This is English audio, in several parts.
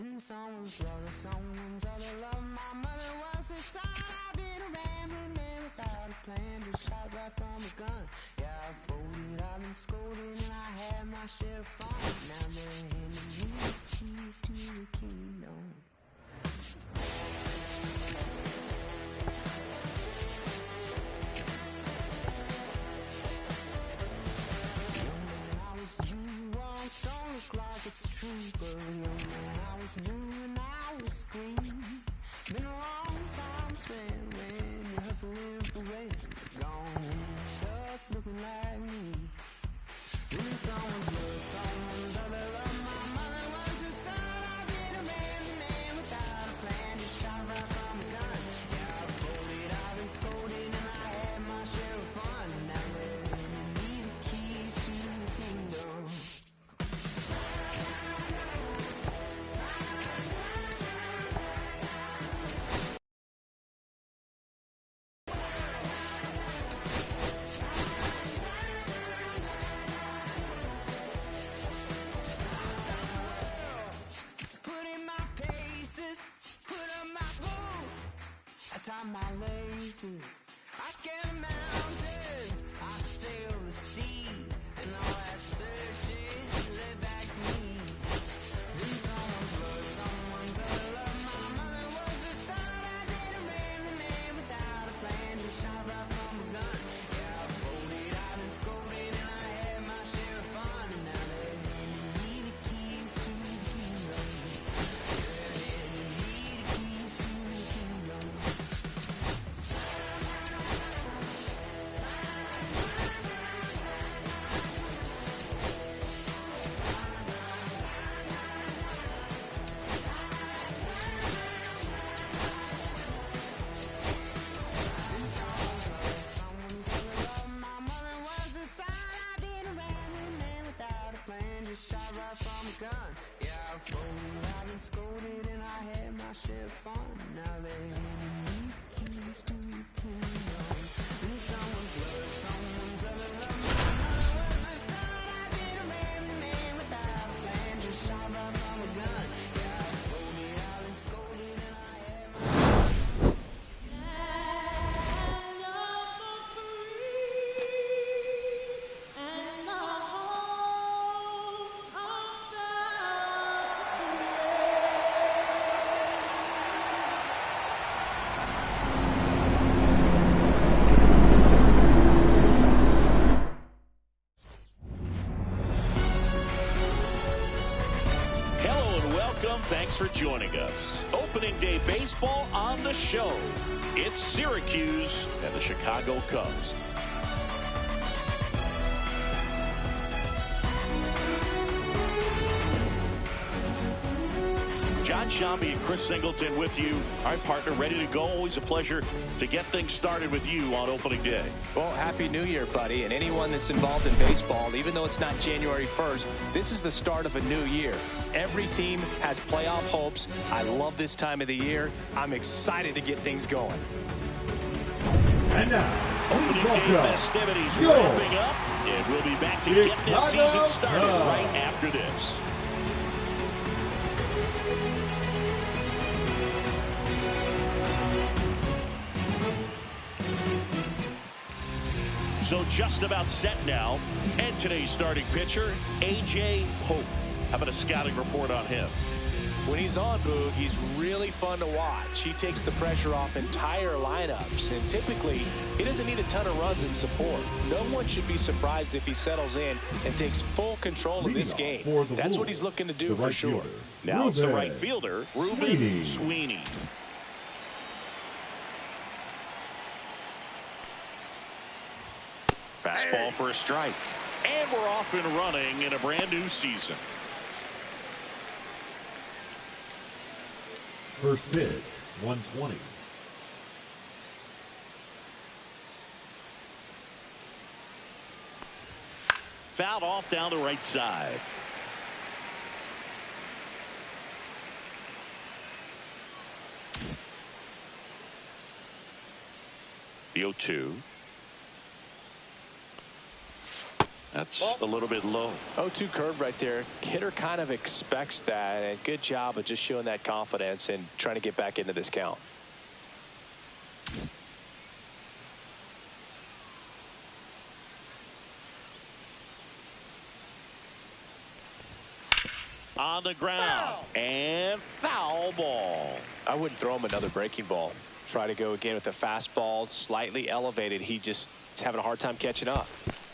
Someone's love, someone's other love. My mother was a son. I've been a rambling man without a plan, just shot right from a gun. Yeah, I've folded, I've been scolded, and I had my share of fun. Now they're handing me the keys to the kingdom. Young man, I was you, wrong, don't look like it's true, but young man, I was new and I was green. Been a long time spent when you're hustling for rent. Gone up looking like me. Really someone's love, someone's other love. My mother was a son. I've been a man without a plan, just shot right from a gun. Yeah, I've folded, I've been scolded, and I had my share of fun. Now they're handing me the keys to the kingdom. I tie my laces, I scale the mountains, I sail the sea, and all that searching led back to me. Then someone's love, someone's other love. My mother was a son. I did a man without a plan, just shot right from a gun. Yeah, I folded, I've been scolded, and I had my share of fun. And now they're handing me the keys to the kingdom. They're handing me the keys to the kingdom. Shot right from a gun. Yeah, I've folded, I've been scolded, and I had my share of fun. Now they're handing me the keys to the kingdom. And someone's love, someone's other love. My mother was a son. I've been a man without a plan, just shot right from a gun. Yeah, I've folded, I've been scolded, and I had my Thanks for joining us. Opening day baseball on the show. It's Syracuse and the Chicago Cubs. John Shambi and Chris Singleton with you. Our partner ready to go. Always a pleasure to get things started with you on opening day. Well, Happy New Year, buddy. And anyone that's involved in baseball, even though it's not January 1st, this is the start of a new year. Every team has playoff hopes. I love this time of the year. I'm excited to get things going. And now, opening day festivities wrapping up, and we'll be back to get this season started right after this. So just about set now, and today's starting pitcher, A.J. Hope. How about a scouting report on him? When he's on, Boog, he's really fun to watch. He takes the pressure off entire lineups, and typically, he doesn't need a ton of runs and support. No one should be surprised if he settles in and takes full control of this game. That's what he's looking to do for sure. Now it's the right fielder, Ruben Sweeney. Fastball for a strike. And we're off and running in a brand new season. First pitch, 120. Fouled off down the right side. The 0-2. That's a little bit low. 0-2 curve right there. Hitter kind of expects that, and good job of just showing that confidence and trying to get back into this count. On the ground and foul ball. I wouldn't throw him another breaking ball. Try to go again with the fastball, slightly elevated. He just is having a hard time catching up.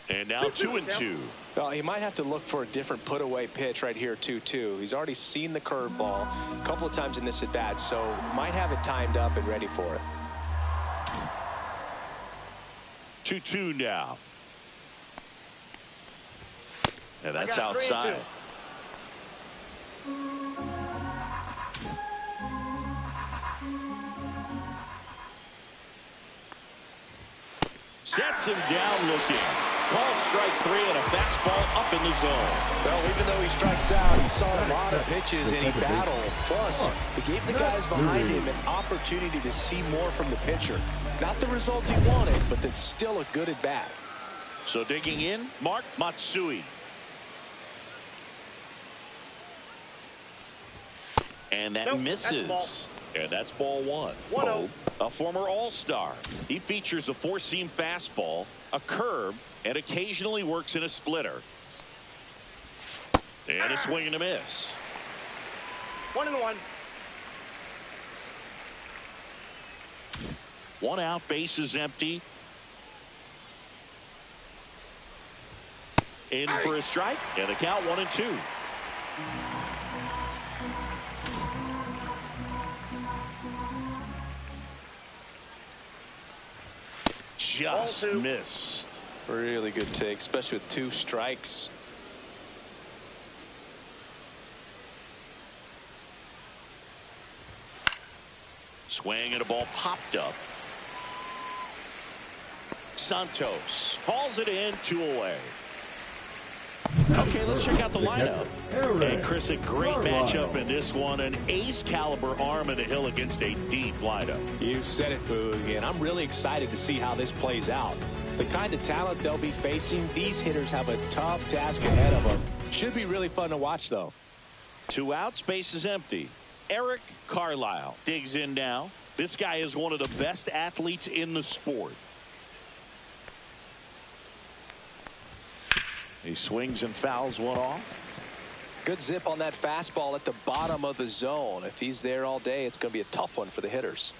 And now 2-2. Well, he might have to look for a different put-away pitch right here, 2-2. He's already seen the curveball a couple of times in this at-bat, so might have it timed up and ready for it. 2-2 now. And that's outside. Sets him down looking. Called strike 3 and a fastball up in the zone. Well, even though he strikes out, he saw a lot of pitches and he battled. Plus, he gave the guys behind him an opportunity to see more from the pitcher. Not the result he wanted, but that's still a good at bat. So digging in, Mark Matsui. And that misses. And that's ball one. Pope, a former All-Star. He features a four-seam fastball, a curve, and occasionally works in a splitter. And a swing and a miss. 1-1. One out, base is empty. In for a strike, and the count 1-2. Just missed. Really good take, especially with 2 strikes. Swing and a ball popped up. Santos hauls it in, 2 away. Okay, let's check out the lineup. And Chris, a great matchup in this one. An ace caliber arm in the hill against a deep lineup. You said it, Boog, and I'm really excited to see how this plays out. The kind of talent they'll be facing, these hitters have a tough task ahead of them. Should be really fun to watch, though. 2 outs, base is empty. Eric Carlisle digs in now. This guy is one of the best athletes in the sport. He swings and fouls one off. Good zip on that fastball at the bottom of the zone. If he's there all day, it's going to be a tough one for the hitters.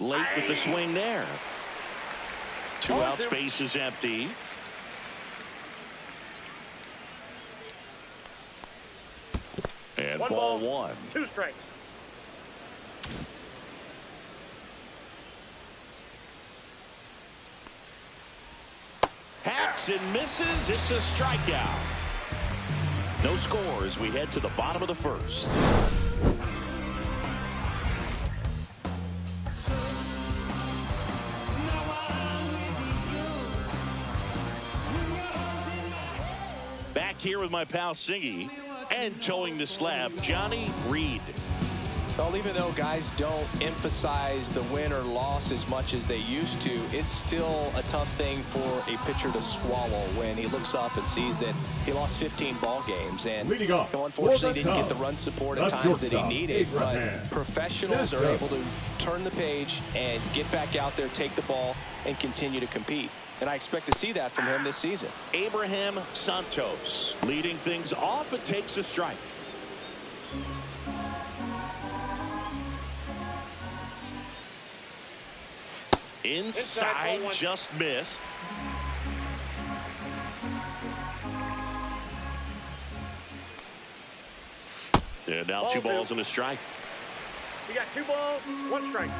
Late with the swing there. 2 outs, base is empty. And ball 1. 2 strikes. Hacks and misses. It's a strikeout. No score as we head to the bottom of the first. Back here with my pal Singy and towing the slab, Johnny Reed. Well, even though guys don't emphasize the win or loss as much as they used to, it's still a tough thing for a pitcher to swallow when he looks up and sees that he lost 15 ball games. And unfortunately didn't get the run support at times that he needed. But professionals are able to turn the page and get back out there, take the ball, and continue to compete. And I expect to see that from him this season. Abraham Santos leading things off. It takes a strike. Inside, just missed. And now 2 balls and a strike. You got 2 balls, 1 strike.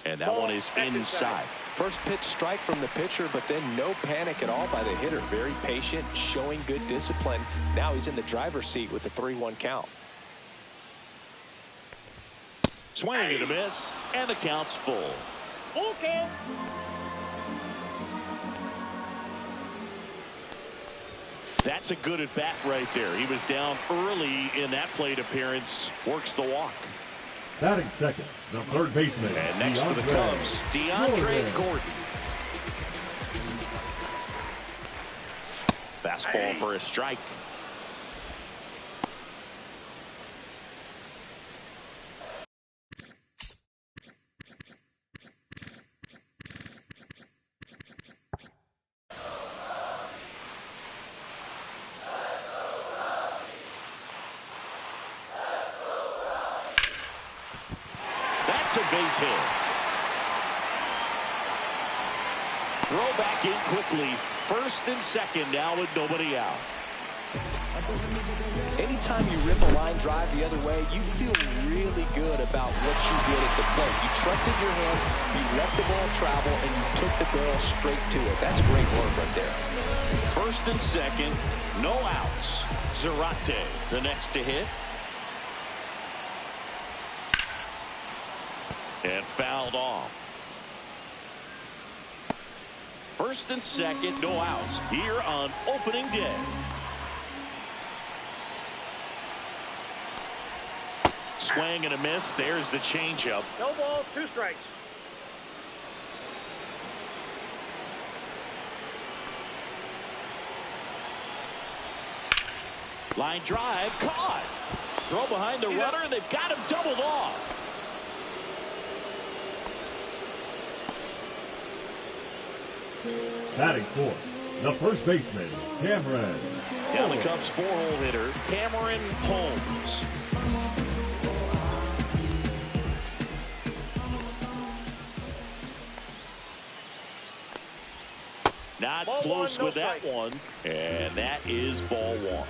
And that one is inside. First pitch strike from the pitcher, but then no panic at all by the hitter. Very patient, showing good discipline. Now he's in the driver's seat with the 3-1 count. Swing and a miss, and the count's full. Full count. That's a good at bat right there. He was down early in that plate appearance. Works the walk. Batting second, the third baseman. And next for the Cubs, DeAndre Gordon. Fastball for a strike. That's a base hit. Throw back in quickly. First and second now with nobody out. Anytime you rip a line drive the other way, you feel really good about what you did at the plate. You trusted your hands, you let the ball travel, and you took the barrel straight to it. That's great work right there. First and second, no outs. Zarate, the next to hit. And fouled off. First and second, no outs here on opening day. Swing and a miss. There's the changeup. No balls, 2 strikes. Line drive caught. Throw behind the runner. They've got him doubled off. Batting fourth, the first baseman, Cameron. Now the Cubs 4-hole hitter, Cameron Holmes. Not Ball close one, no with that strike. one, and that is ball one.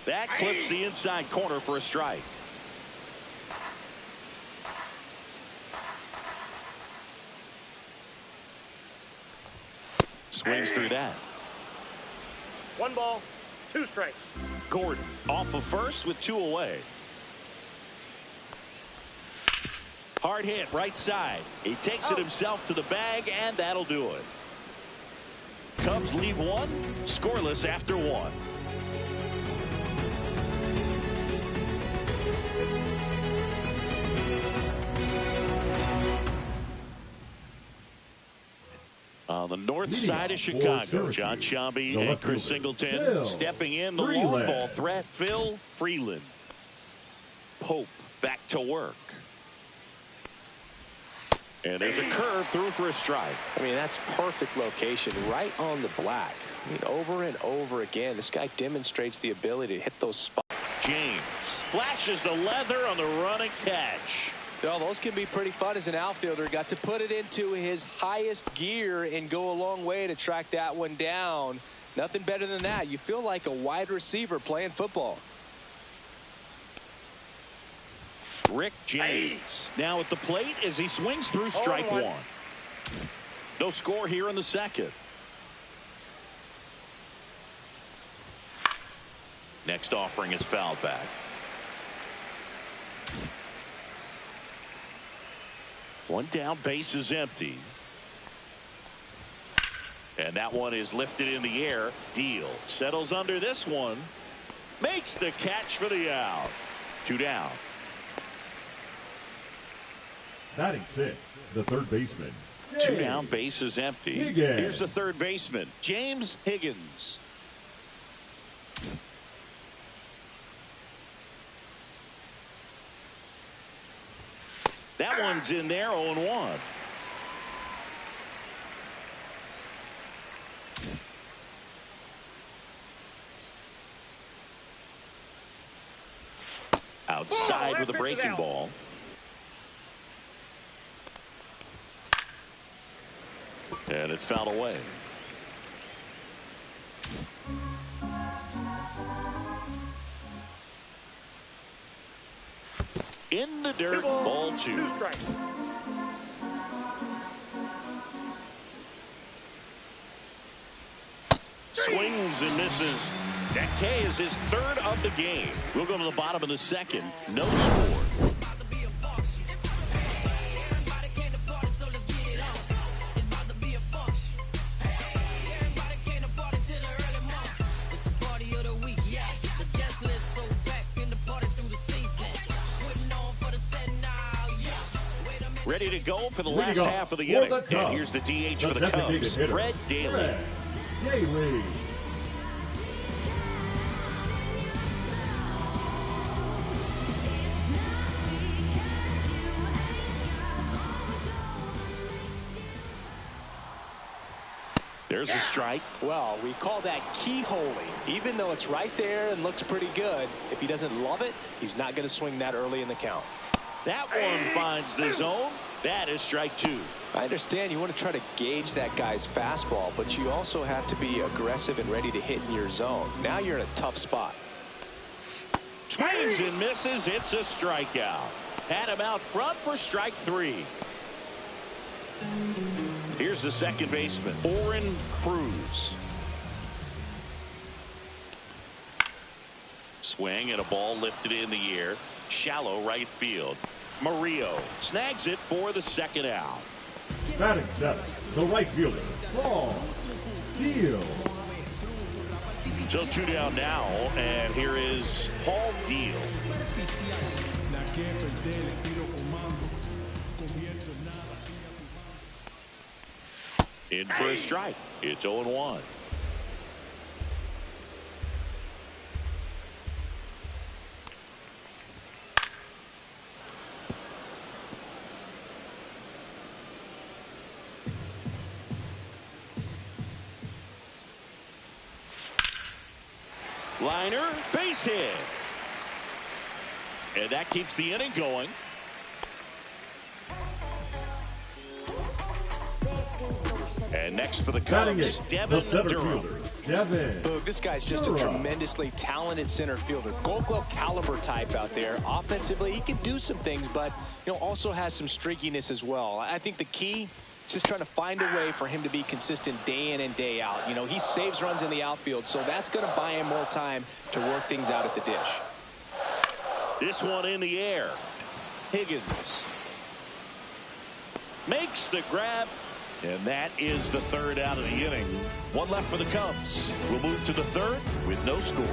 That clips the inside corner for a strike. Swings through that. 1 ball, 2 strikes. Gordon off of first with 2 away. Hard hit right side. He takes it himself to the bag, and that'll do it. Cubs leave 1 scoreless after 1. On the north side of Chicago, John Shambi and Chris Singleton stepping in. The long ball threat, Phil Freeland. Pope back to work. And there's a curve through for a strike. I mean, that's perfect location, right on the black. I mean, over and over again, this guy demonstrates the ability to hit those spots. James flashes the leather on the running catch. Well, those can be pretty fun as an outfielder. Got to put it into his highest gear and go a long way to track that one down. Nothing better than that. You feel like a wide receiver playing football. Rick James now at the plate as he swings through strike 1. No score here in the second. Next offering is fouled back. One down, base is empty. And that one is lifted in the air. Deal settles under this one. Makes the catch for the out. 2 down. Batting sixth, the third baseman. 2 down, base is empty. Higgins. Here's the third baseman, James Higgins. That one's in there, 0-1. Outside with a breaking ball. And it's fouled away. In the dirt, ball 2. 2 strikes. Swings and misses. That K is his 3rd of the game. We'll go to the bottom of the second. No score. Ready to go for the last half of the inning. And here's the DH for the Cubs, Fred Daly. There's a strike. Well, we call that keyholing. Even though it's right there and looks pretty good, if he doesn't love it, he's not going to swing that early in the count. That one finds the zone. That is strike 2. I understand you want to try to gauge that guy's fastball, but you also have to be aggressive and ready to hit in your zone. Now you're in a tough spot. Swings and misses. It's a strikeout. Had him out front for strike 3. Here's the second baseman, Oren Cruz. Swing and a ball lifted in the air. Shallow right field. Murillo snags it for the second out. Batting seventh, the right fielder, Paul Deal. So 2 down now, and here is Paul Deal. In for a strike. It's 0-1. Liner, base hit. And that keeps the inning going. And next for the Cubs, Devin Durham. Look, this guy's just a tremendously talented center fielder. Gold Glove caliber type out there. Offensively, he can do some things, but also has some streakiness as well. I think the key is just trying to find a way for him to be consistent day in and day out. He saves runs in the outfield, so that's going to buy him more time to work things out at the dish. This one in the air. Higgins makes the grab. And that is the third out of the inning. One left for the Cubs. We'll move to the third with no score.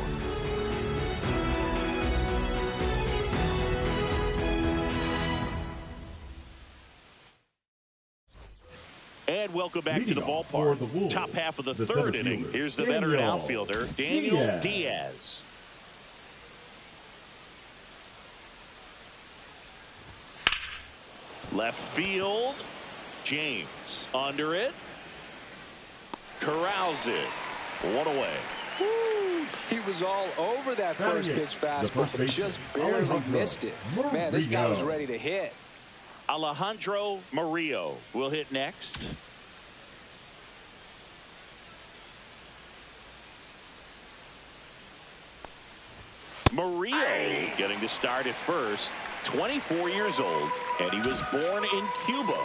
And welcome back to the ballpark. Top half of the third inning. Here's the veteran outfielder, Daniel Diaz. Left field. James under it. Corrals it. One away. Woo. He was all over that first pitch fastball, but just barely missed it. Man, this guy was ready to hit. Alejandro Murillo will hit next. Murillo getting to start at first. 24 years old, and he was born in Cuba.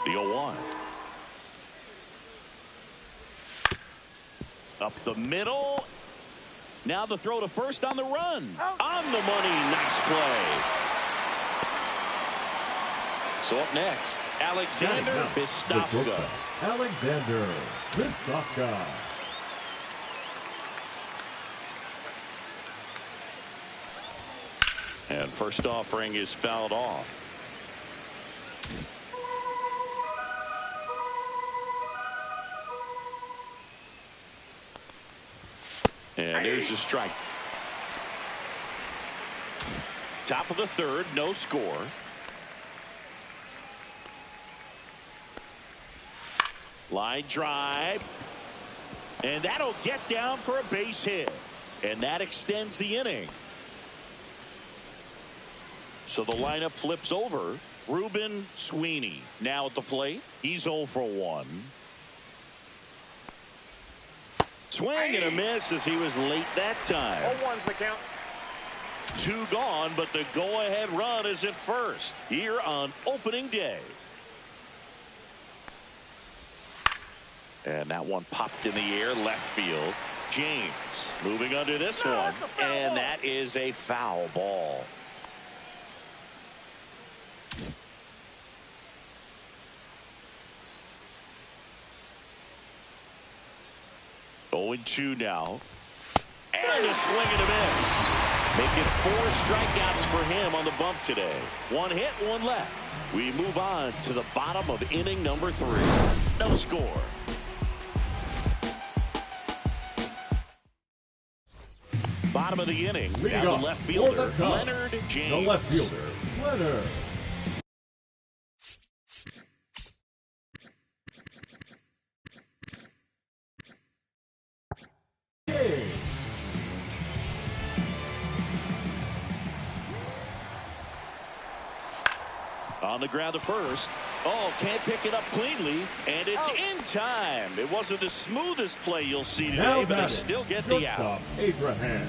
The 0-1. Up the middle. Now the throw to first on the run. On the money. Nice play. So up next, Alexander Bistopka. Alexander Bistopka. And first offering is fouled off. And there's the strike. Top of the third, no score. Line drive. And that'll get down for a base hit. And that extends the inning. So the lineup flips over. Ruben Sweeney now at the plate. He's 0 for 1. Swing and a miss as he was late that time. 0-1's the count. 2 gone, but the go-ahead run is at first here on opening day. And that one popped in the air left field. James moving under this one, and that is a foul ball. Oh, 0-2 now. And a swing and a miss. Making 4 strikeouts for him on the bump today. 1 hit, 1 left. We move on to the bottom of inning number 3. No score. Bottom of the inning. Now the left fielder, Leonard James. The left fielder, Leonard. On the ground to first. Oh, can't pick it up cleanly, and it's in time. It wasn't the smoothest play you'll see today, but they still get the out. Abraham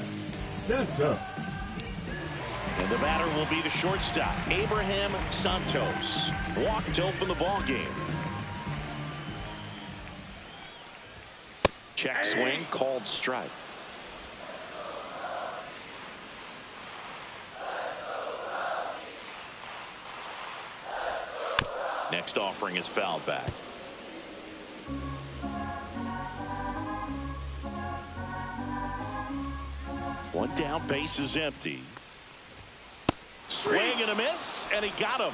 Santos. And the batter will be the shortstop, Abraham Santos. Walked to open the ball game. Check swing, called strike. Next offering is fouled back. One down, base is empty. Swing and a miss, and he got him.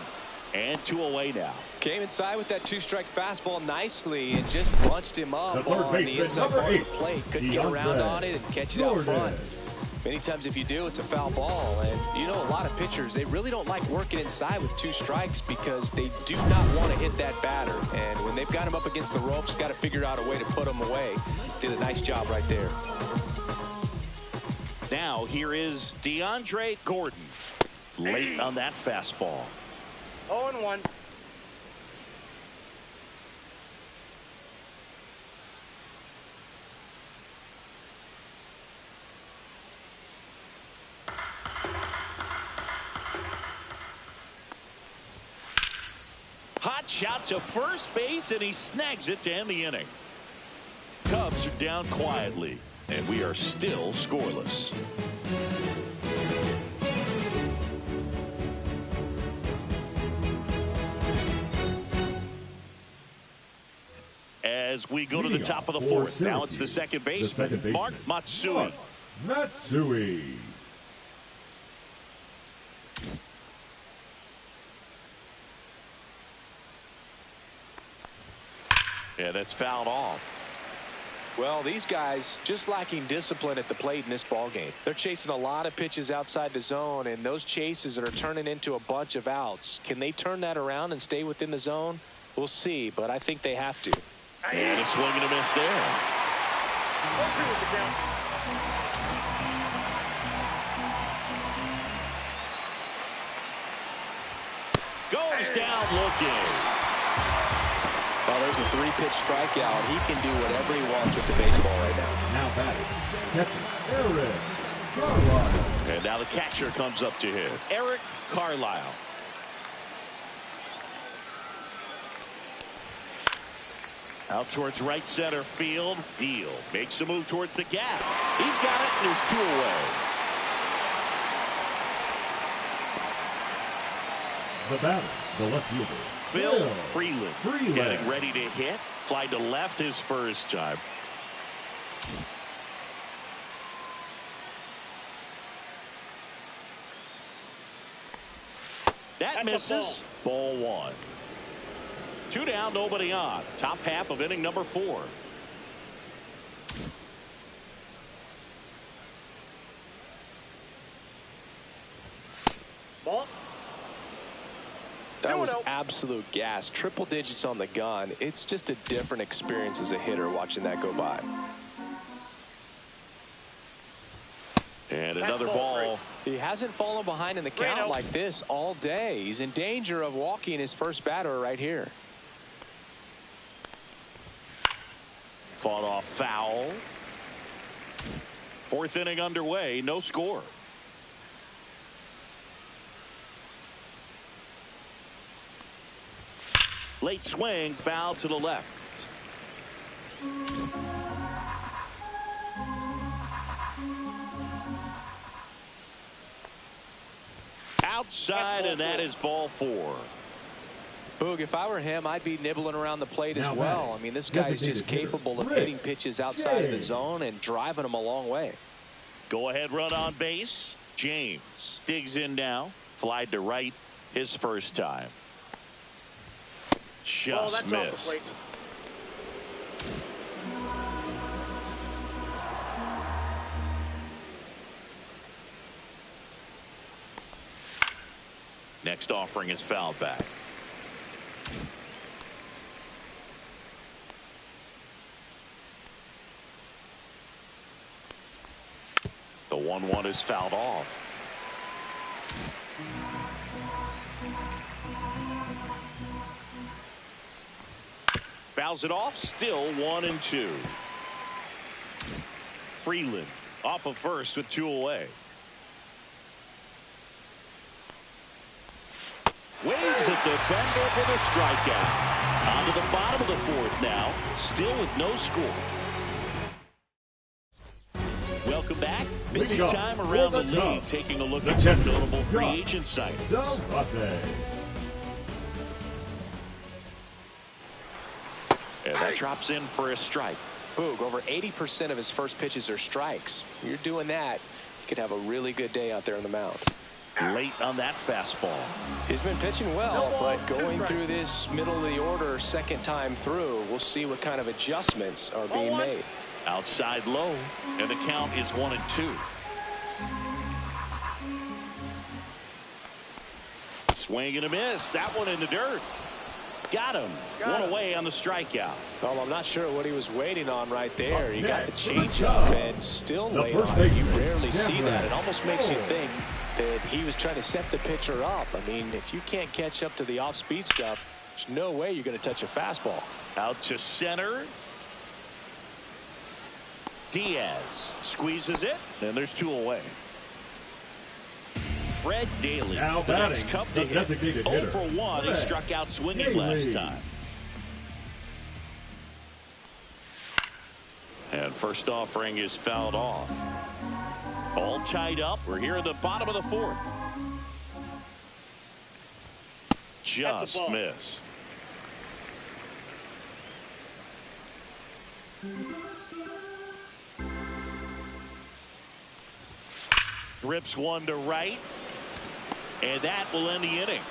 And 2 away now. Came inside with that 2-strike fastball nicely and just bunched him up on the inside part of the plate. Couldn't get around on it and catch it out front. Many times if you do, it's a foul ball. And you know, a lot of pitchers, they really don't like working inside with 2 strikes because they do not want to hit that batter. And when they've got him up against the ropes, got to figure out a way to put him away. Did a nice job right there. Now here is DeAndre Gordon. Late on that fastball. 0-1. Hot shot to first base, and he snags it to end the inning. Cubs are down quietly, and we are still scoreless. As we go to the top of the 4th. Now it's the second baseman, Mark Matsui. Matsui. Yeah, that's fouled off. Well, these guys just lacking discipline at the plate in this ball game. They're chasing a lot of pitches outside the zone, and those chases are turning into a bunch of outs. Can they turn that around and stay within the zone? We'll see, but I think they have to. And a swing and a miss there. Goes down looking. Well, there's a 3-pitch strikeout. He can do whatever he wants with the baseball right now. Now batting, catcher Eric Carlisle. And now the catcher comes up to hit. Eric Carlisle. Out towards right center field. Deal. Makes a move towards the gap. He's got it, and there's 2 away. The batter, the left fielder, Phil Freeland. Getting ready to hit. Fly to left his first time. That misses. Ball 1. 2 down, nobody on. Top half of inning number 4. Ball. That was absolute gas. Triple digits on the gun. It's just a different experience as a hitter watching that go by. And another ball. He hasn't fallen behind in the count like this all day. He's in danger of walking his first batter right here. Fought off foul. 4th inning underway. No score. Late swing, foul to the left. Outside, and that is ball 4. Boog, if I were him, I'd be nibbling around the plate as well. I mean, this guy's just capable of hitting pitches outside of the zone and driving them a long way. Go ahead run on base. James digs in now. Flied to right his first time. Just missed. Next offering is fouled back. The 1-1 is fouled off. Fouls it off. Still 1-2. Freeland off of first with 2 away. Waves at the defender for the strikeout. On to the bottom of the 4th now. Still with no score. Welcome back. Busy time around the league. Taking a look at some notable free agent signings. And that drops in for a strike. Boog, over 80% of his first pitches are strikes. You're doing that, you could have a really good day out there on the mound. Late on that fastball. He's been pitching well, but going through this middle of the order second time through, we'll see what kind of adjustments are being made. Outside low, and the count is 1-2. Swing and a miss. That one in the dirt. Got him. One away on the strikeout. Well, I'm not sure what he was waiting on right there. He got the changeup and still late on it. You rarely see that. It almost makes you think that he was trying to set the pitcher up. I mean, if you can't catch up to the off-speed stuff, there's no way you're going to touch a fastball. Out to center. Diaz squeezes it, and there's 2 away. Fred Daly, the next Cub to hit. 0 for 1. He struck out swinging last time. And first offering is fouled off. All tied up. We're here at the bottom of the 4th. Just missed. Rips one to right. And that will end the inning.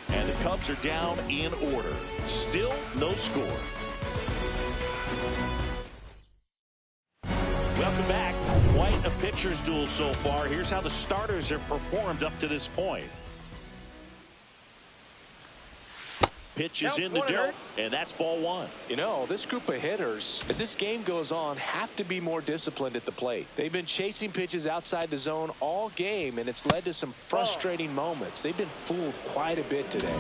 And the Cubs are down in order. Still no score. Welcome back. Quite a pitcher's duel so far. Here's how the starters have performed up to this point. Pitch is in the dirt, and that's ball 1. You know, this group of hitters, as this game goes on, have to be more disciplined at the plate. They've been chasing pitches outside the zone all game, and it's led to some frustrating moments. They've been fooled quite a bit today.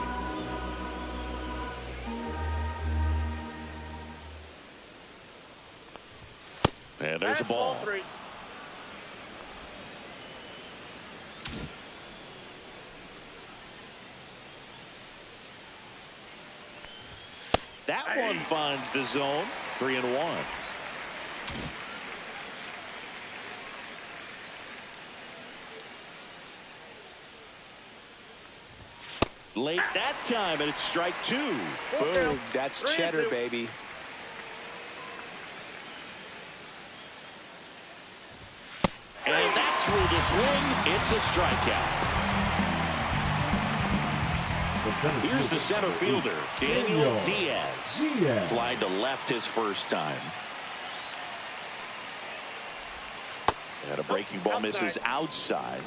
And there's a ball. That one finds the zone. 3-1. Late that time, and it's strike 2. Boom, that's cheddar, baby. And that's through the swing. It's a strikeout. Here's the center fielder, Daniel Diaz. Flied to left his first time. And a breaking ball misses outside.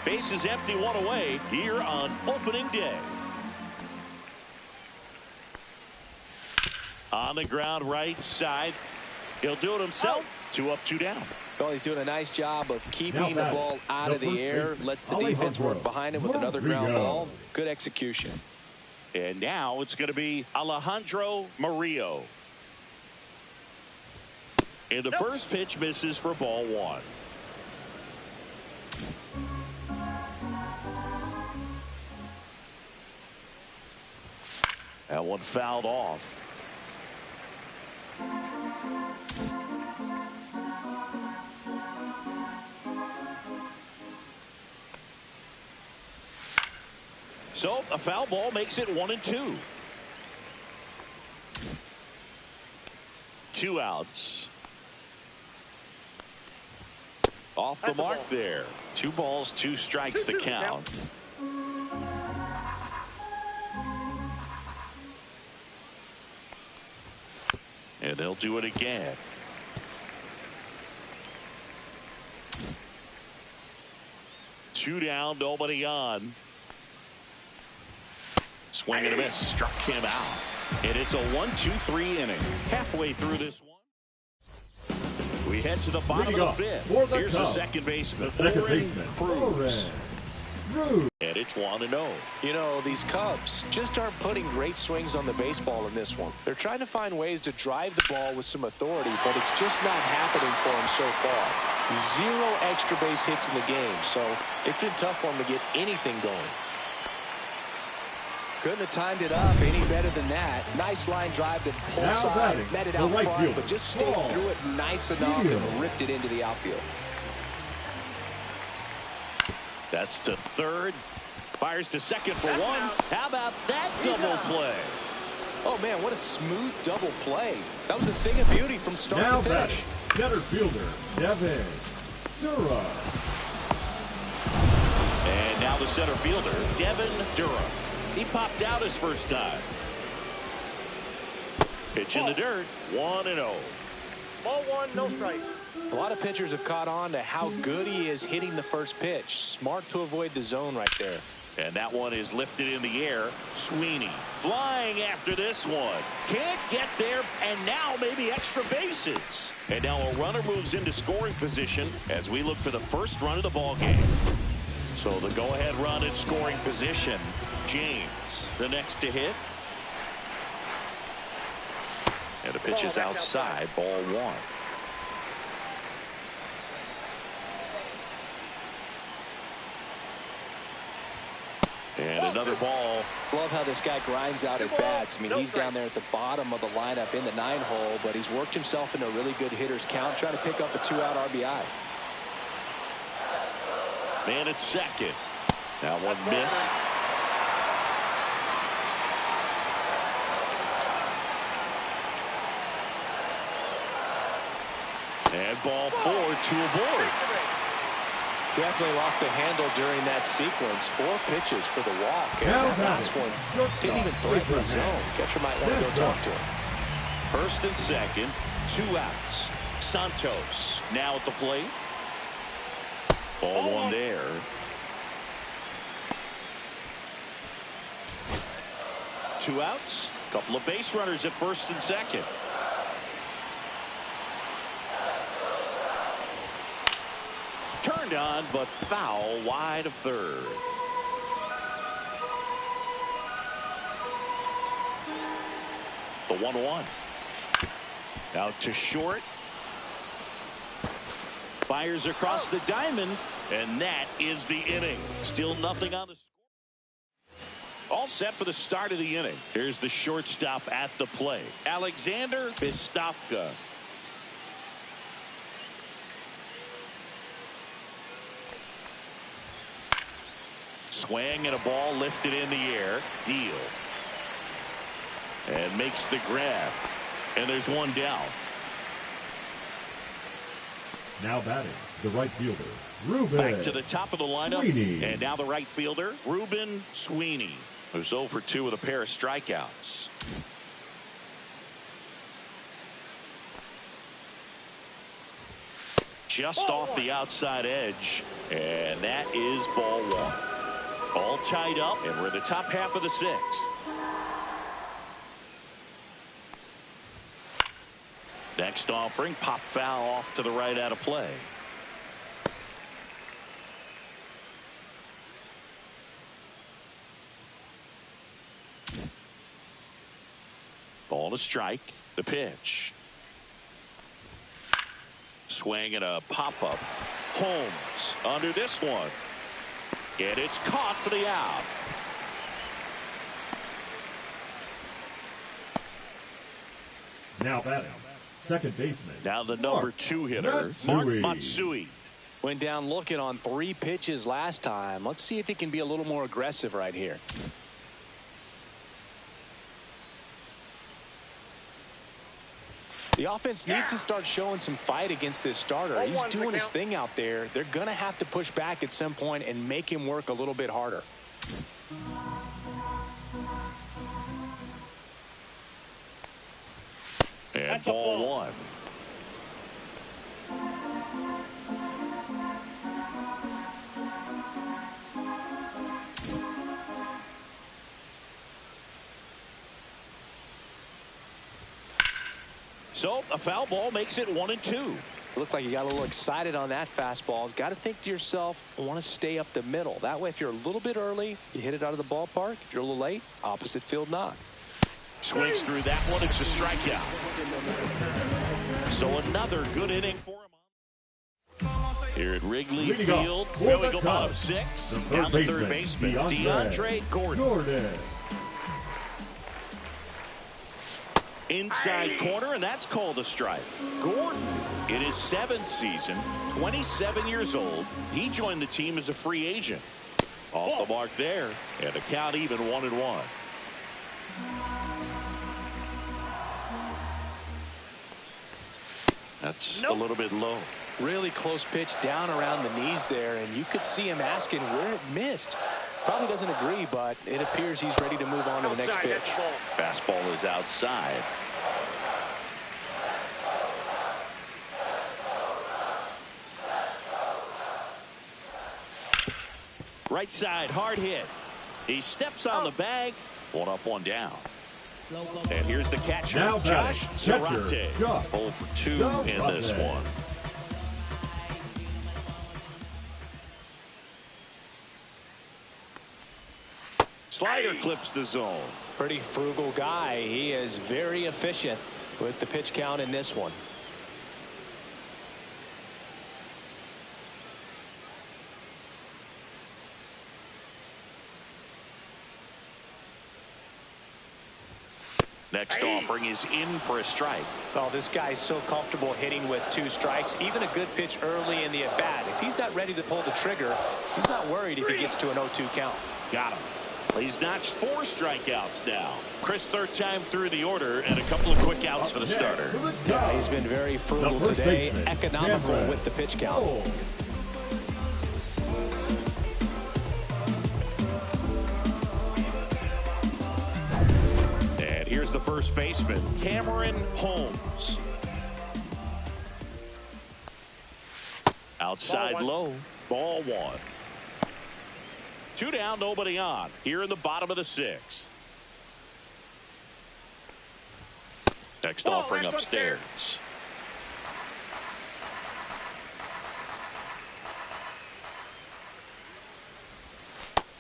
Base is empty, 1 away here on opening day. On the ground right side. He'll do it himself. 2 up, 2 down. Well, he's doing a nice job of keeping the ball out of the air. Lets the defense work behind him with another ground ball. Good execution. And now it's going to be Alejandro Murillo. And the first pitch misses for ball 1. That one fouled off. So a foul ball makes it 1-2. 2 outs. Off the mark there. 2 balls, 2 strikes the count. And they'll do it again. Two down, nobody on. Swing and a miss, struck him out. And it's a 1-2-3 inning. Halfway through this one, we head to the bottom of the 5th. Here's the second baseman. Cruz. And it's 1-0. You know, these Cubs just aren't putting great swings on the baseball in this one. They're trying to find ways to drive the ball with some authority, but it's just not happening for them so far. 0 extra base hits in the game, so it's been tough for them to get anything going. Couldn't have timed it up any better than that. Nice line drive to pull side, met it out front, but just stayed through it nice enough and ripped it into the outfield. That's to third. Fires to second for 1. How about that double play? Oh, man, what a smooth double play. That was a thing of beauty from start to finish. Center fielder, Devin Durham. And now the center fielder, Devin Durham. He popped out his first time. Pitch in the dirt, 1-0. Ball 1, no strike. A lot of pitchers have caught on to how good he is hitting the first pitch. Smart to avoid the zone right there. And that one is lifted in the air. Sweeney flying after this one. Can't get there, and now maybe extra bases. And now a runner moves into scoring position as we look for the first run of the ball game. So the go-ahead run in scoring position. James, the next to hit. And the pitch is outside, ball 1. And another ball. Love how this guy grinds out at bats. I mean, he's down there at the bottom of the lineup in the 9-hole, but he's worked himself into a really good hitter's count, trying to pick up a 2-out RBI. Man at second. Now one missed. And ball 4, 2 aboard. Definitely lost the handle during that sequence. 4 pitches for the walk. And that last one didn't even threaten the zone. Catcher might want to go talk to him. First and second, 2 outs. Santos now at the plate. Ball 1 there. Two outs. Couple of base runners at first and second. Turned on, but foul wide of third. The 1-1. Out to short. Fires across the diamond, and that is the inning. Still nothing on the score. All set for the start of the inning. Here's the shortstop at the plate, Alexander Bistofka. Swing and a ball lifted in the air. Deal. And makes the grab. And there's one down. Now batting, the right fielder, Ruben. Back to the top of the lineup. Sweeney. And now the right fielder, Ruben Sweeney, who's 0 for 2 with a pair of strikeouts. Just off the outside edge. And that is ball 1. All tied up, and we're in the top half of the 6th. Next offering, pop foul off to the right out of play. Ball to strike. The pitch. Swing and a pop-up. Holmes under this one. And it's caught for the out. Now batting, second baseman. Now the number 2 hitter, Mark Matsui. Went down looking on 3 pitches last time. Let's see if he can be a little more aggressive right here. The offense needs to start showing some fight against this starter. He's doing his thing out there. They're going to have to push back at some point and make him work a little bit harder. And ball 1. So a foul ball makes it 1-2. Looked like you got a little excited on that fastball. Got to think to yourself, I want to stay up the middle. That way, if you're a little bit early, you hit it out of the ballpark. If you're a little late, opposite field knock. Swings through that one. It's a strikeout. So another good inning for him. Here at Wrigley Field, here we go, bottom 6. Down the third baseman, DeAndre Gordon. Inside corner, and that's called a strike. Gordon, in his 7th season, 27 years old. He joined the team as a free agent. Off the mark there, and the count even 1-1. That's a little bit low. Really close pitch down around the knees there, and you could see him asking where it missed. Probably doesn't agree, but it appears he's ready to move on to the next pitch. Fastball is outside. Right side, hard hit. He steps on the bag. 1 up, 1 down. And here's the catcher, Josh Zarate. 0 for 2 in this one. Slider clips the zone. Pretty frugal guy. He is very efficient with the pitch count in this one. Next offering is in for a strike. Oh, this guy's so comfortable hitting with 2 strikes. Even a good pitch early in the at-bat. If he's not ready to pull the trigger, he's not worried if he gets to an 0-2 count. Got him. He's notched 4 strikeouts now. Chris, 3rd time through the order, and a couple of quick outs for the starter. Yeah, he's been very frugal today, economical with the pitch count. And here's the first baseman, Cameron Holmes. Outside low, ball 1. 2 down, nobody on. Here in the bottom of the 6th. Next offering upstairs.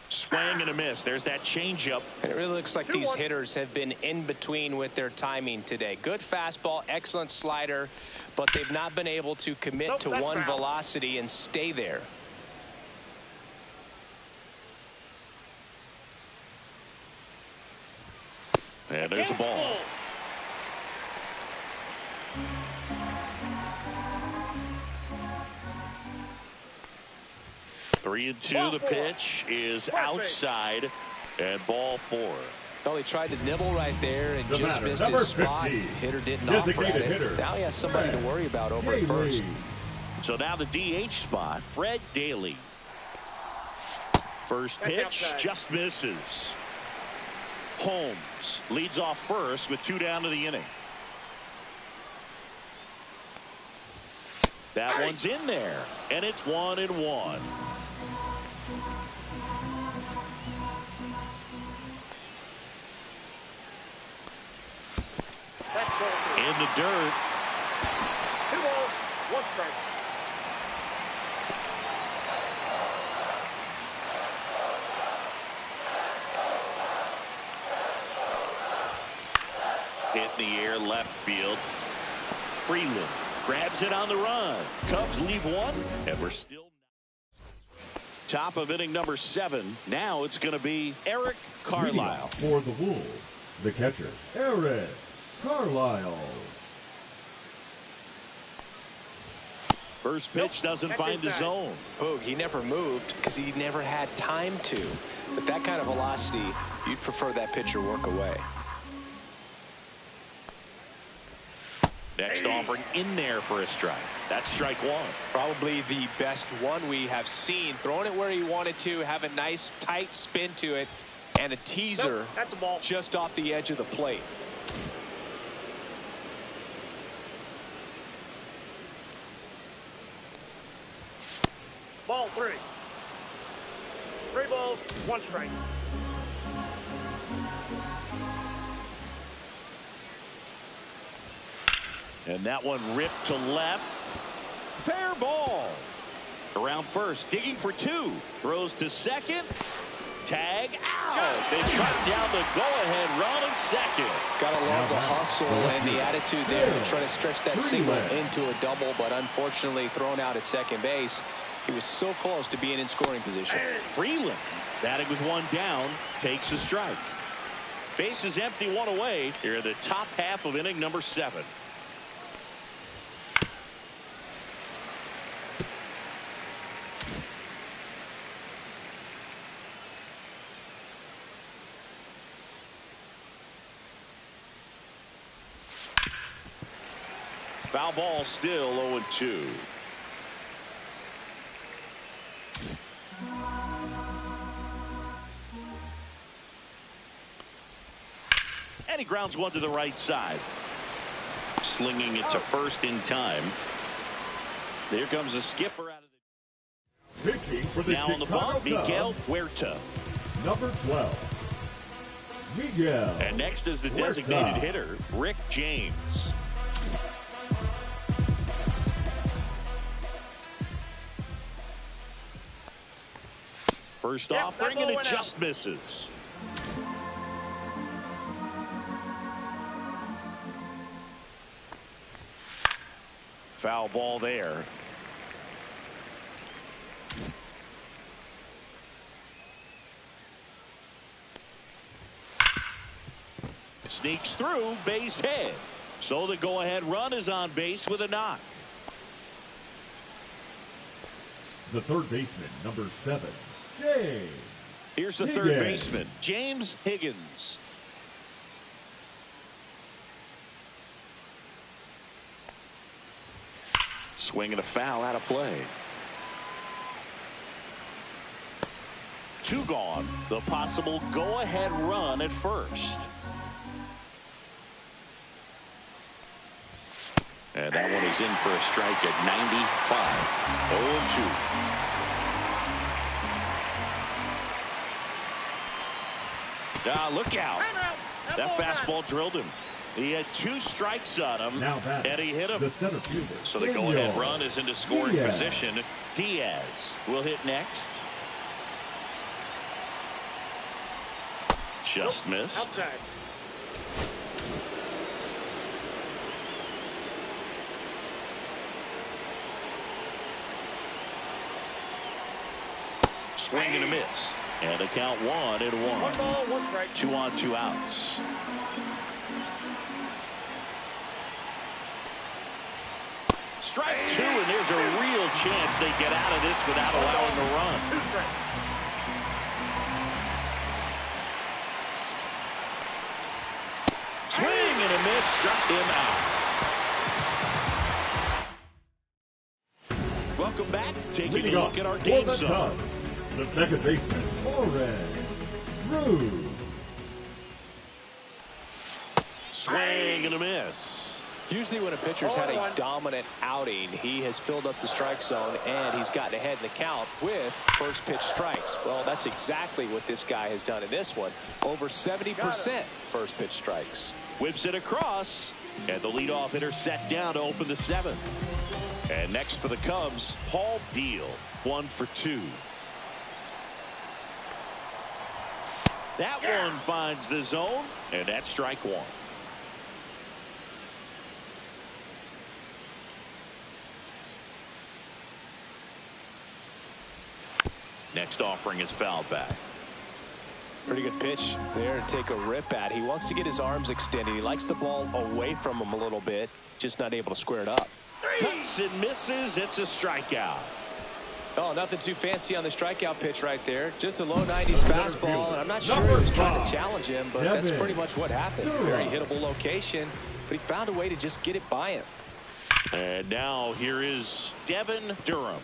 Swing and a miss. There's that changeup. And it really looks like these hitters have been in between with their timing today. Good fastball, excellent slider, but they've not been able to commit to one velocity and stay there. And there's a ball. Three and 2. The pitch is outside, and ball 4. Well, he tried to nibble right there and just missed his spot. Hitter didn't offer at it. Now he has somebody to worry about over at first. So now the DH spot, Fred Daly. First pitch just misses. Holmes leads off first with 2 down to the inning. That one's in there, and it's 1-1. In the dirt. 2 balls, 1 strike. Hit in the air, left field. Freeland grabs it on the run. Cubs leave 1, and we're still top of inning number 7. Now it's going to be Eric Carlisle. For the Wolves, the catcher, Eric Carlisle. First pitch doesn't find the zone. Boog, he never moved because he never had time to. But that kind of velocity, you'd prefer that pitcher work away. Next offering in there for a strike. That's strike one. Probably the best one we have seen. Throwing it where he wanted to, have a nice tight spin to it, and a teaser that's a ball. Just off the edge of the plate. Ball 3. 3 balls, 1 strike. And that one ripped to left. Fair ball. Around first, digging for 2. Throws to second. Tag out. They cut down the go-ahead run in second. Gotta love the hustle and the attitude there to try to stretch that single into a double, but unfortunately thrown out at second base. He was so close to being in scoring position. Freeland, batting with 1 down, takes a strike. Base is empty, 1 away. Here in the top half of inning number 7. Foul ball, still 0-2. And he grounds one to the right side. Slinging it to first in time. There comes a skipper out of the pitching for the now on the bump, Miguel Huerta. Number 12, Miguel. And next is the designated hitter, Rick James. First offering, and it just misses. Foul ball there. Sneaks through, base hit. So the go-ahead run is on base with a knock. The third baseman, number 7, James. Here's the third baseman, James Higgins. Swing and a foul out of play. 2 gone. The possible go-ahead run at first. And that one is in for a strike at 95. 0-2. Look out. That fastball drilled him. He had 2 strikes on him, and he hit him. So the go-ahead run is into scoring position. Diaz will hit next. Just missed. Outside. Swing and a miss. And the count 1-1. 1 ball, 1 strike. 2 on, 2 outs. Strike 2, and there's a real chance they get out of this without allowing a run. 2 strikes. Swing and a miss, struck him out. Welcome back. Taking a look at our game zone. The second baseman, Oren Rude. Swing and a miss. Usually when a pitcher's had a dominant outing, he has filled up the strike zone and he's gotten ahead in the count with first pitch strikes. Well, that's exactly what this guy has done in this one. Over 70% first pitch strikes. Whips it across, and the leadoff hitter set down to open the 7th. And next for the Cubs, Paul Deal, 1 for 2. That one finds the zone, and that's strike 1. Next offering is fouled back. Pretty good pitch there to take a rip at. He wants to get his arms extended. He likes the ball away from him a little bit, just not able to square it up. Cuts and misses. It's a strikeout. Oh, nothing too fancy on the strikeout pitch right there. Just a low 90s fastball, and I'm not sure he was trying to challenge him, but that's pretty much what happened. Very hittable location, but he found a way to just get it by him. And now here is Devin Durham.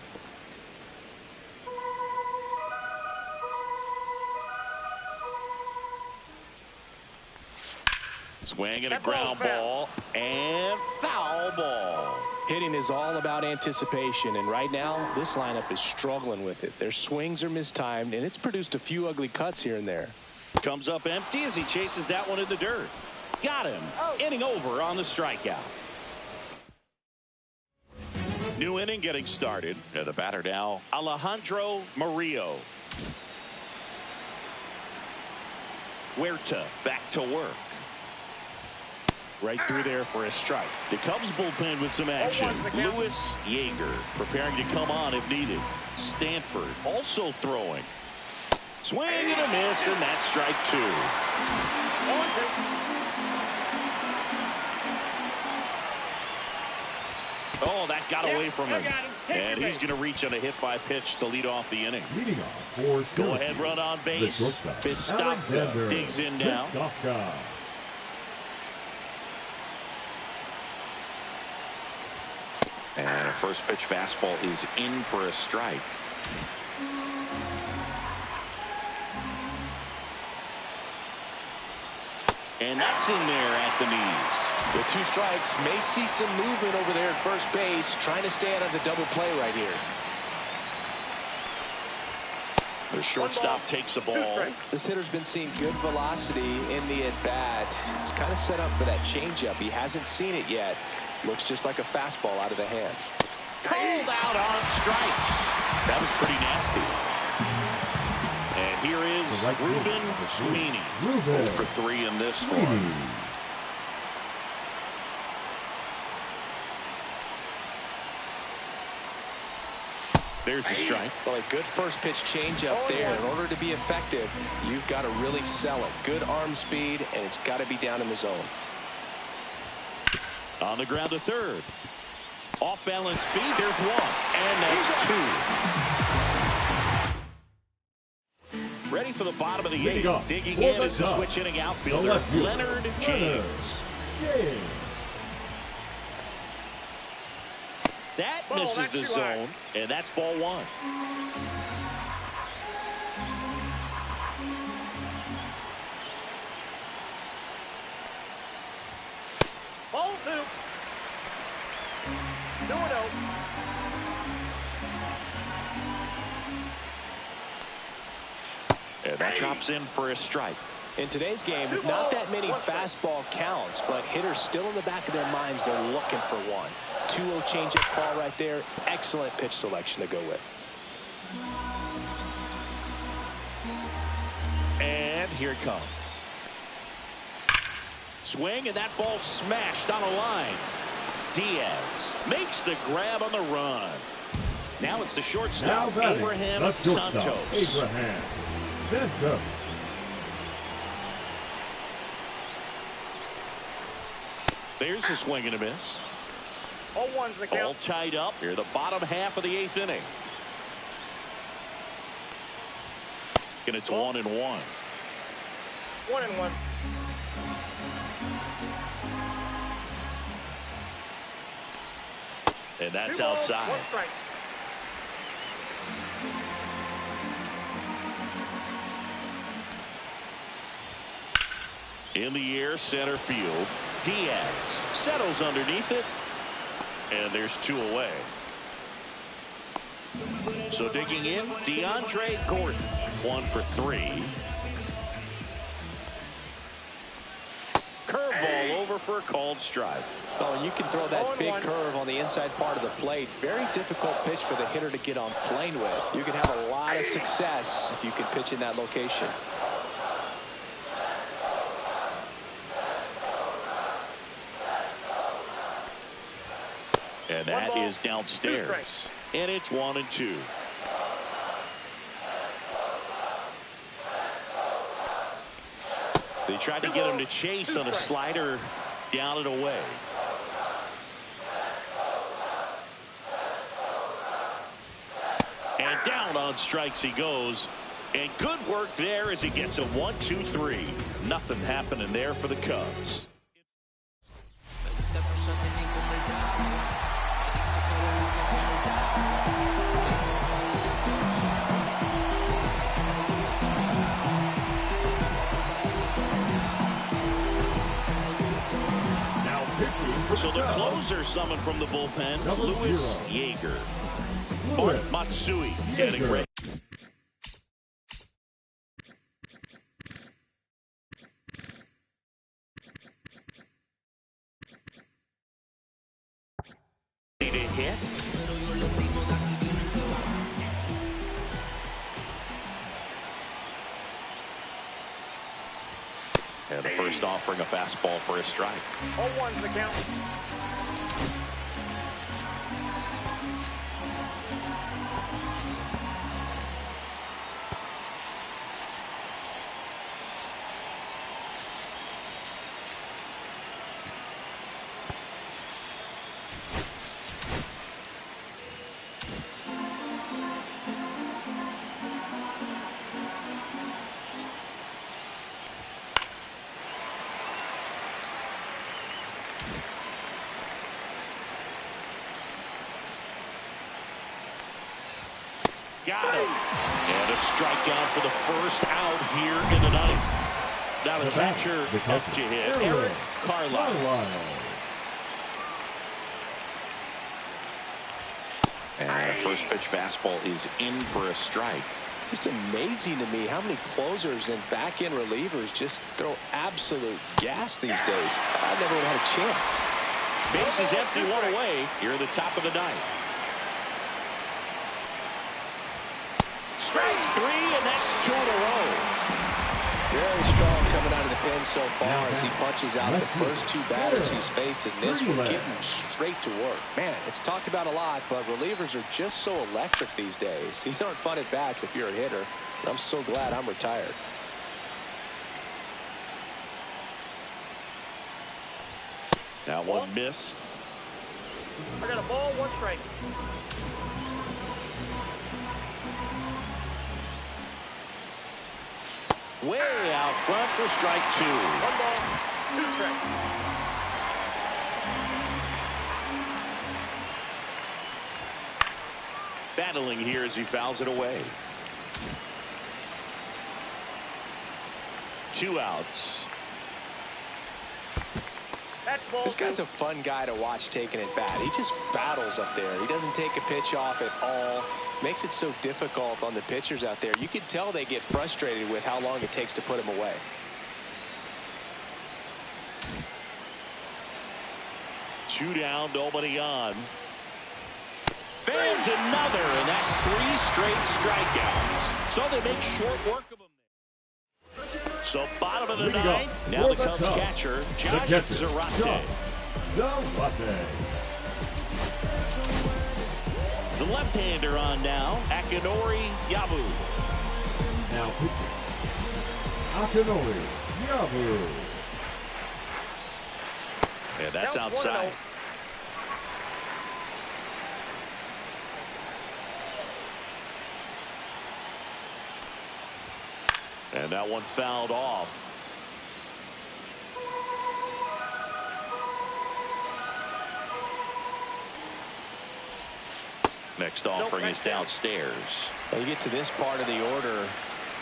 Swing and a ground ball and foul ball. Hitting is all about anticipation, and right now this lineup is struggling with it. Their swings are mistimed, and it's produced a few ugly cuts here and there. Comes up empty as he chases that one in the dirt. Got him. Inning over on the strikeout. New inning getting started. And the batter now, Alejandro Murillo. Huerta back to work. Right through there for a strike. The Cubs bullpen with some action. Lewis Yeager preparing to come on if needed. Stanford also throwing. Swing and a miss, and that's strike two. Oh, that got away from him. And he's going to reach on a hit by pitch to lead off the inning. Leading off for Go ahead, run on base. Vistopka digs in now. And a first pitch fastball is in for a strike. And that's in there at the knees. With two strikes, may see some movement over there at first base, trying to stay out of the double play right here. The shortstop takes the ball. This hitter's been seeing good velocity in the at-bat. He's kind of set up for that changeup. He hasn't seen it yet. Looks just like a fastball out of the hand. Pulled out on strikes. That was pretty nasty. And here is Ruben Sweeney. 0 for 3 in this one. There's a strike. Well, a good first pitch changeup there. In order to be effective, you've got to really sell it. Good arm speed, and it's got to be down in the zone. On the ground to third. Off balance speed. There's one. And that's 2. Ready for the bottom of the 8th. Digging in is the switch inning outfielder, Leonard James. That misses the zone, and that's ball 1. Ball 2. 2-0. And that drops in for a strike. In today's game, not that many fastball counts, but hitters still in the back of their minds, they're looking for one. 2-0 changeup call right there. Excellent pitch selection to go with. And here it comes. Swing, and that ball smashed on a line. Diaz makes the grab on the run. Now it's the shortstop, Abraham Santos. There's the swing and a miss. 0-1's the count. All tied up here, the bottom half of the 8th inning. And it's 1-1. 1-1. And that's outside. 1 strike. In the air, center field. Diaz settles underneath it. And there's 2 away. So digging in, DeAndre Gordon. 1 for 3. Curveball over for a called strike. Oh, and you can throw that big curve on the inside part of the plate. Very difficult pitch for the hitter to get on plane with. You can have a lot of success if you can pitch in that location. And that is downstairs. And it's 1-2. They tried to get him to chase on a slider down and away. Down on strikes he goes. And good work there as he gets a 1-2-3. Nothing happening there for the Cubs. So the closer summoned from the bullpen, Louis Yeager. Bart Matsui getting ready. To hit. And the first offering a fastball for a strike. 0-1's the count. Got him. And a strikeout for the first out here in the ninth. Now the catcher up to hit, Eric Carlisle. And the first pitch fastball is in for a strike. Just amazing to me how many closers and back-end relievers just throw absolute gas these days. I never would have had a chance. Base is empty, one away. Here at the top of the ninth. Strike three, and that's 2 in a row. Very strong coming out of the pen so far as he punches out the first 2 batters he's faced in this one, getting straight to work. Man, it's talked about a lot, but relievers are just so electric these days. These aren't fun at bats if you're a hitter. I'm so glad I'm retired. That one missed. I got a ball, 1 strike. Way out front for strike 2. 1 ball, 2 strikes. Battling here as he fouls it away. 2 outs. This guy's a fun guy to watch taking at bat. He just battles up there. He doesn't take a pitch off at all. Makes it so difficult on the pitchers out there. You can tell they get frustrated with how long it takes to put him away. Two down, nobody on. There's another, and that's 3 straight strikeouts. So they make short work of him. So bottom of the ninth. Now the Cubs catcher, Josh Zarate. The left-hander on now, Akinori Yabu. Now pitching, Akinori Yabu. Yeah, that's outside. And that one fouled off. Next offering is downstairs. When you get to this part of the order,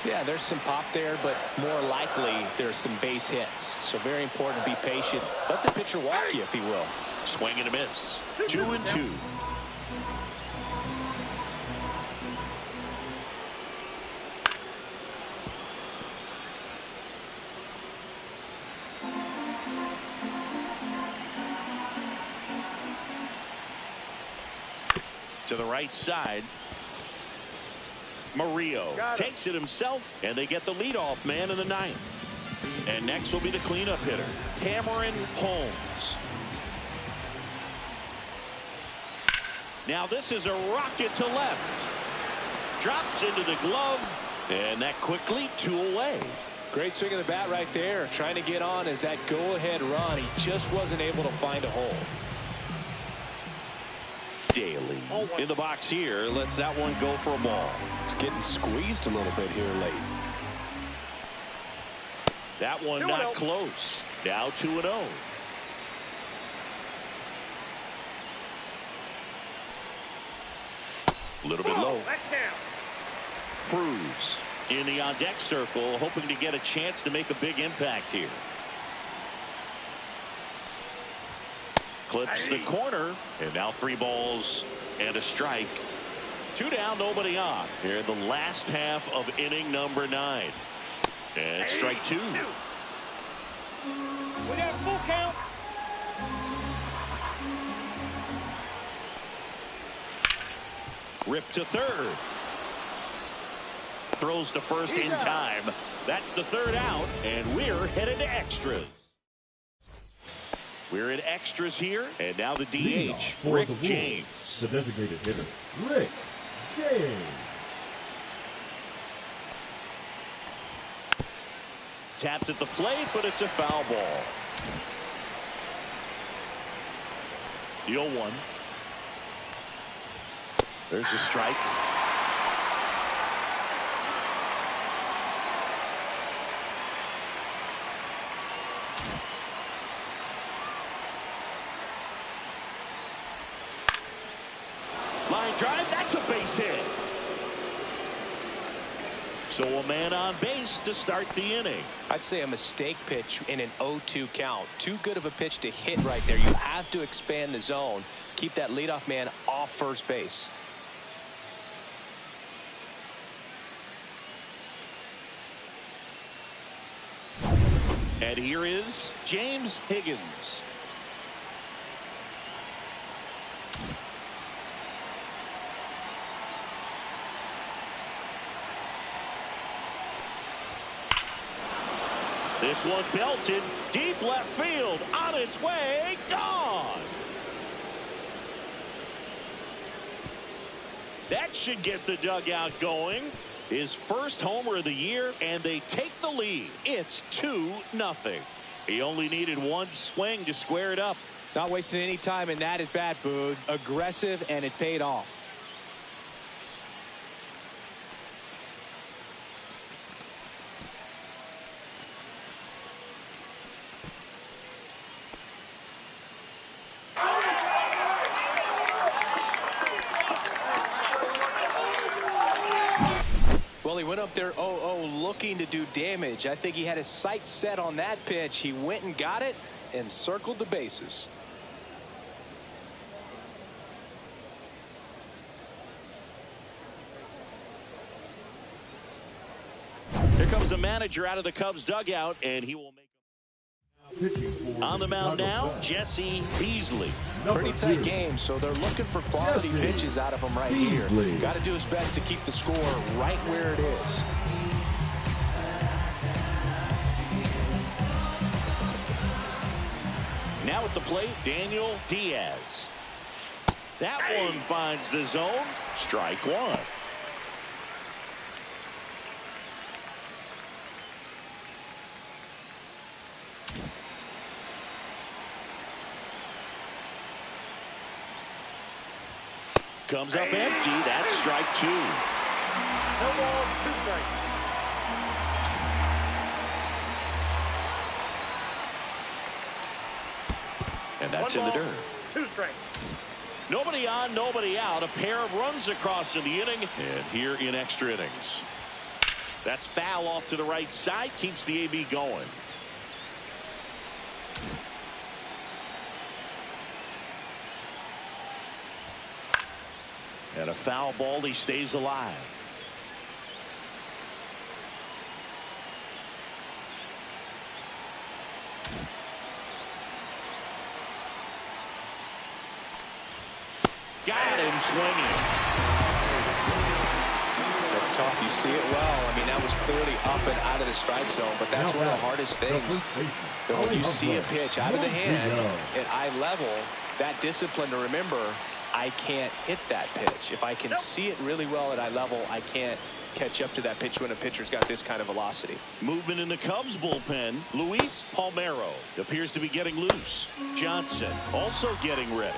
yeah, there's some pop there, but more likely there's some base hits. So very important to be patient. Let the pitcher walk you, if he will. Swing and a miss. 2-2. To the right side. Murillo takes it himself, and they get the leadoff man in the ninth. And next will be the cleanup hitter, Cameron Holmes. Now this is a rocket to left. Drops into the glove, and that quickly 2 away. Great swing of the bat right there. Trying to get on as that go-ahead run. He just wasn't able to find a hole. Daly Ball one. In the box here, lets that one go for a ball. It's getting squeezed a little bit here late. That one 2-0. not close. Now 2-0. A little bit low. That's down. Cruz in the on-deck circle, hoping to get a chance to make a big impact here. Clips the corner, and now 3 balls and a strike. 2 down, nobody on. Here in the last half of inning number 9. And strike 2. We got a full count. Rip to third. Throws to first in time. That's the 3rd out, and we're headed to extras. We're in extras here, and now the DH, Rick James. The designated hitter, Rick James. Tapped at the plate, but it's a foul ball. The 0-1. There's a strike. Line drive, that's a base hit. So a man on base to start the inning. I'd say a mistake pitch in an 0-2 count. Too good of a pitch to hit right there. You have to expand the zone. Keep that leadoff man off first base. And here is James Higgins. This one belted deep left field, on its way, gone. That should get the dugout going. His first homer of the year, and they take the lead. It's 2-0. He only needed one swing to square it up. Not wasting any time in that at bat, Boog. Aggressive, and it paid off. Well, he went up there 0-0 looking to do damage. I think he had his sights set on that pitch. He went and got it and circled the bases. Here comes the manager out of the Cubs dugout, and he will make on the mound now, Jesse Beasley. Pretty tight game, so they're looking for quality pitches out of him right here. Got to do his best to keep the score right where it is. Now at the plate, Daniel Diaz. That one finds the zone. Strike 1. Comes up empty. That's strike 2. No balls, 2 strikes. And that's 1 in the ball, dirt. 2 strikes. Nobody on, nobody out. A pair of runs across in the inning. And here in extra innings. That's foul off to the right side. Keeps the AB going. And a foul ball. He stays alive. Got him swinging. That's tough. You see it well. I mean, that was clearly up and out of the strike zone, but that's one of the hardest things. That when you see a pitch out of the hand at eye level, that discipline to remember, I can't hit that pitch. If I can see it really well at eye level, I can't catch up to that pitch when a pitcher's got this kind of velocity. Movement in the Cubs bullpen. Luis Palmeiro appears to be getting loose. Johnson also getting ready.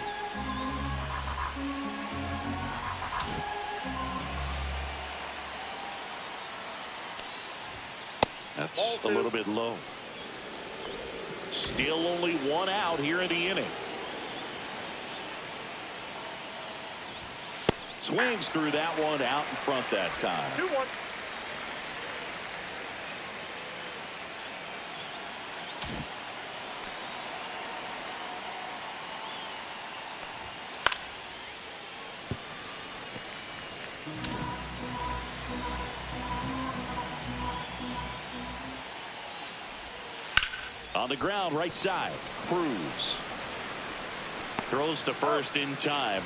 That's a little bit low. Still only one out here in the inning. Swings through that one out in front that time. 2-1. On the ground, right side. Cruz throws to first in time.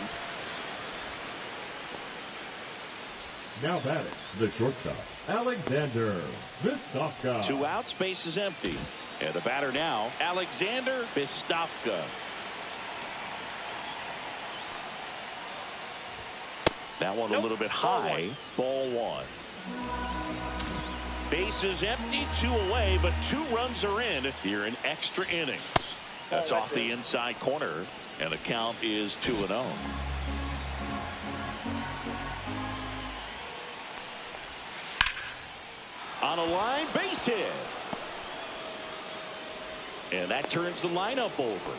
Now batting, the shortstop, Alexander Vistofka. 2 outs, base is empty. And the batter now, Alexander Vistofka. That one a little bit high. Ball 1. Base is empty, 2 away, but 2 runs are in here in extra innings. That's off the inside corner, and the count is 2-0. On a line, base hit. And that turns the lineup over.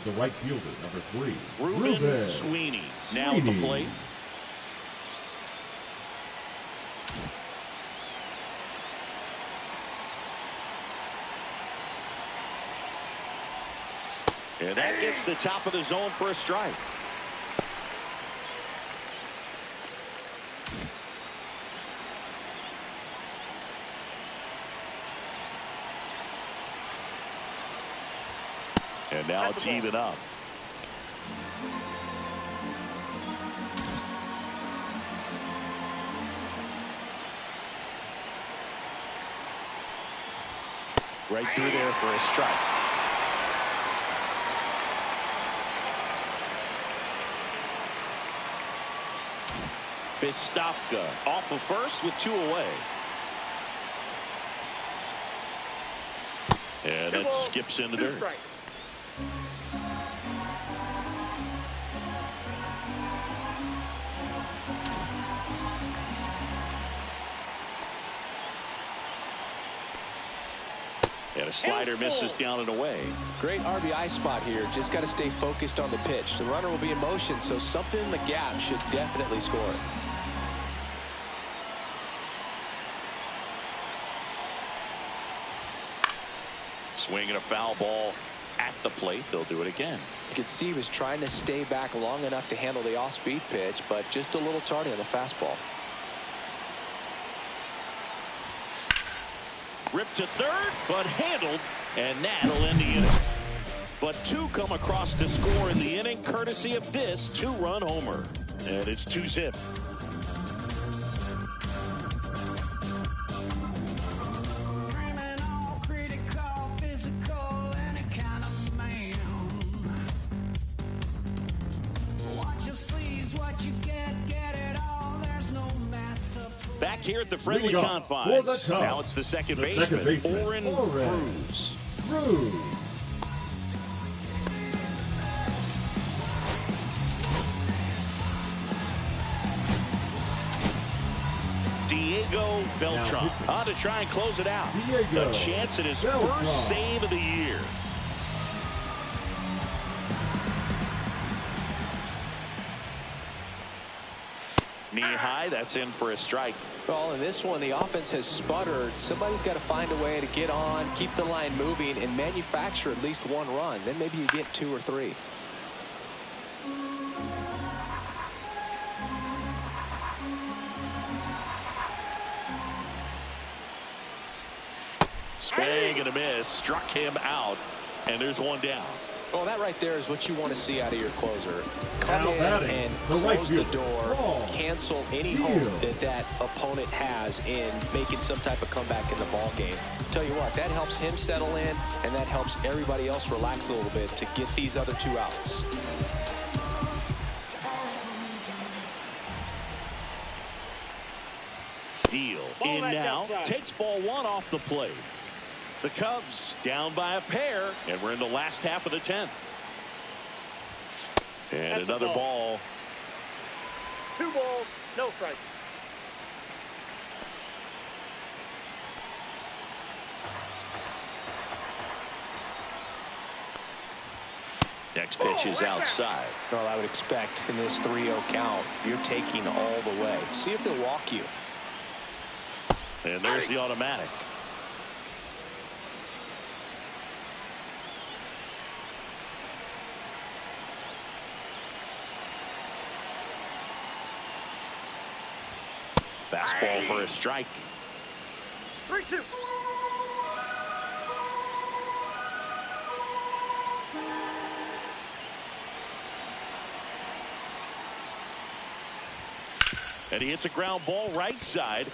The right fielder, number 3, Ruben Sweeney. Now at the plate. And that gets the top of the zone for a strike. And now it's even up. Right through there for a strike. Vistofka off of first with 2 away. And that skips into dirt. And a slider misses down and away. Great RBI spot here. Just got to stay focused on the pitch. The runner will be in motion, so something in the gap should definitely score it. Swinging a foul ball at the plate. They'll do it again. You could see he was trying to stay back long enough to handle the off-speed pitch, but just a little tardy on the fastball. Ripped to third, but handled, and that'll end the inning. But 2 come across to score in the inning, courtesy of this 2-run homer. And it's 2-zip. Back here at the friendly confines. Now it's the second baseman, Oren Cruz. Diego Beltran on to try and close it out. A chance at his first save of the year. Knee high, that's in for a strike. Well, in this one, the offense has sputtered. Somebody's got to find a way to get on, keep the line moving, and manufacture at least 1 run. Then maybe you get 2 or 3. Swing and a miss, struck him out, and there's 1 down. Well, that right there is what you want to see out of your closer. Come in and close the door, cancel any hope that that opponent has in making some type of comeback in the ball game. Tell you what, that helps him settle in, and that helps everybody else relax a little bit to get these other 2 outs. Deal in now, takes ball 1 off the plate. The Cubs down by a pair, and we're in the last half of the 10th. And another ball. 2 balls, no strike. Next pitch is outside. Well, I would expect in this 3-0 count, you're taking all the way. See if they'll walk you. And there's the automatic. Fastball for a strike. 3-2. And he hits a ground ball right side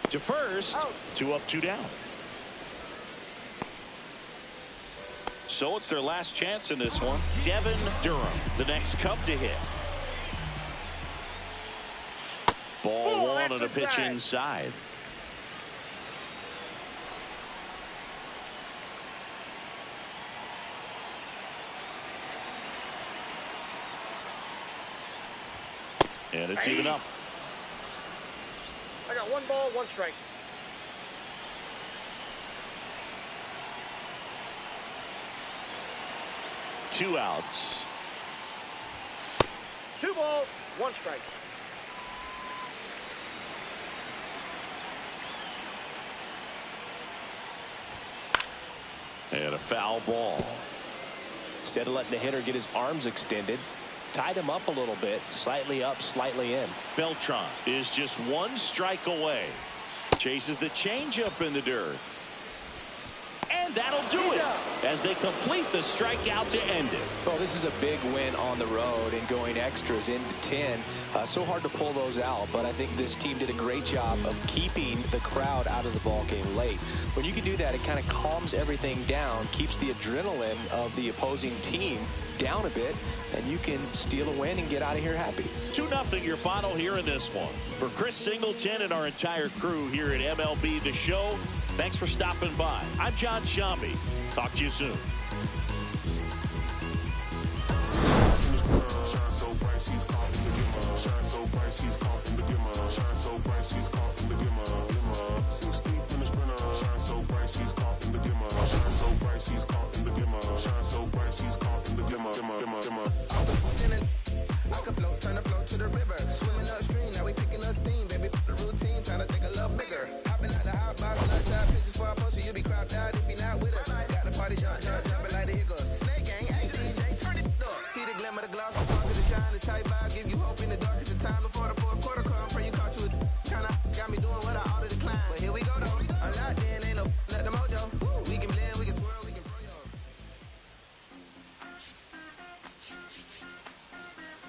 to first. 2 up, 2 down. So it's their last chance in this one. Devin Durham, the next Cub to hit. Ball 1 on a pitch inside. And it's even up. I got 1 ball, 1 strike. Two outs. 2 balls, 1 strike. And a foul ball. Instead of letting the hitter get his arms extended, tied him up a little bit, slightly up, slightly in. Beltran is just 1 strike away. Chases the changeup in the dirt. And that'll do it as they complete the strikeout to end it. Well, this is a big win on the road and going extras into 10. So hard to pull those out, but I think this team did a great job of keeping the crowd out of the ball game late. When you can do that, it kind of calms everything down, keeps the adrenaline of the opposing team down a bit, and you can steal a win and get out of here happy. 2-0 your final here in this one. For Chris Singleton and our entire crew here at MLB The Show, thanks for stopping by. I'm John Shambi. Talk to you soon. I can float, turn the float to the river. Swimming upstream, now we picking up steam, baby. The routine, time to think a little bigger. Hopping out the hot box, lunchtime pictures for our poster. You be cropped out if you're not with us. Got the party jumping like the Higgles. Snake gang, hey DJ, turn it up. See the glimmer, the gloss, the spark of the shine, this tight vibe, give you hope in the darkest of time before the 4th quarter come. Pray you caught you a kinda got me doing what I ought to decline. But here we go though, unlocked in, ain't no let the mojo. We can blend, we can swirl, we can throw yo.